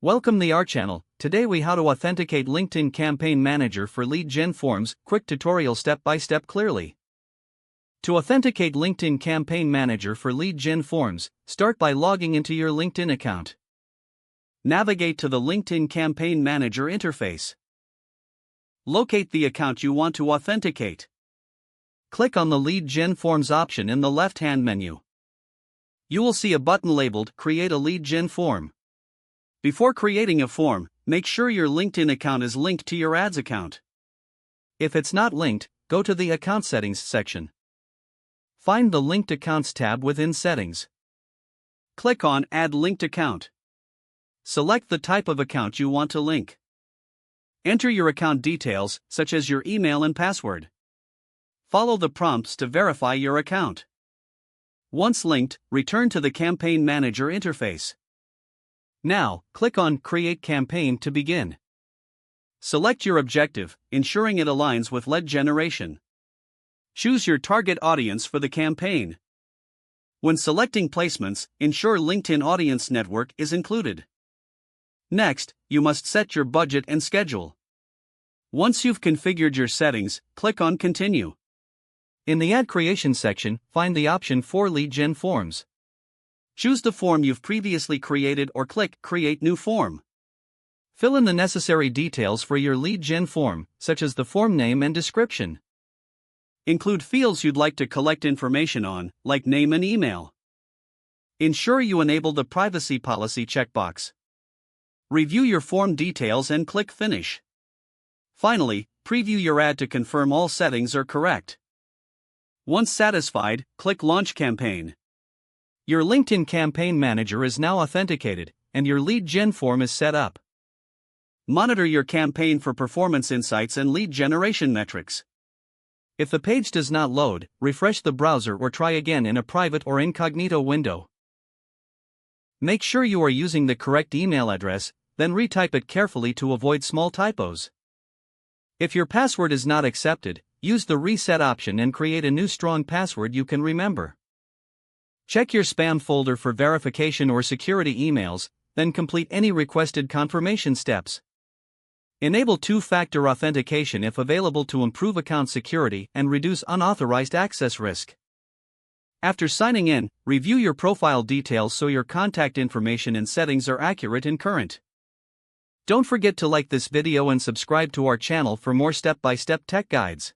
Welcome to our channel. Today we how to authenticate LinkedIn Campaign Manager for lead gen forms. Quick tutorial step by step clearly. To authenticate LinkedIn Campaign Manager for lead gen forms, start by logging into your LinkedIn account. Navigate to the LinkedIn Campaign Manager interface. Locate the account you want to authenticate. Click on the Lead Gen Forms option in the left-hand menu. You will see a button labeled Create a Lead Gen Form. Before creating a form, make sure your LinkedIn account is linked to your ads account. If it's not linked, go to the Account Settings section. Find the Linked Accounts tab within Settings. Click on Add Linked Account. Select the type of account you want to link. Enter your account details, such as your email and password. Follow the prompts to verify your account. Once linked, return to the Campaign Manager interface. Now, click on Create Campaign to begin. Select your objective, ensuring it aligns with lead generation. Choose your target audience for the campaign. When selecting placements, ensure LinkedIn Audience Network is included. Next, you must set your budget and schedule. Once you've configured your settings, click on Continue. In the Ad Creation section, find the option for Lead Gen Forms. Choose the form you've previously created or click Create New Form. Fill in the necessary details for your lead gen form, such as the form name and description. Include fields you'd like to collect information on, like name and email. Ensure you enable the Privacy Policy checkbox. Review your form details and click Finish. Finally, preview your ad to confirm all settings are correct. Once satisfied, click Launch Campaign. Your LinkedIn Campaign Manager is now authenticated, and your lead gen form is set up. Monitor your campaign for performance insights and lead generation metrics. If the page does not load, refresh the browser or try again in a private or incognito window. Make sure you are using the correct email address, then retype it carefully to avoid small typos. If your password is not accepted, use the Reset option and create a new strong password you can remember. Check your spam folder for verification or security emails, then complete any requested confirmation steps. Enable two-factor authentication if available to improve account security and reduce unauthorized access risk. After signing in, review your profile details so your contact information and settings are accurate and current. Don't forget to like this video and subscribe to our channel for more step-by-step tech guides.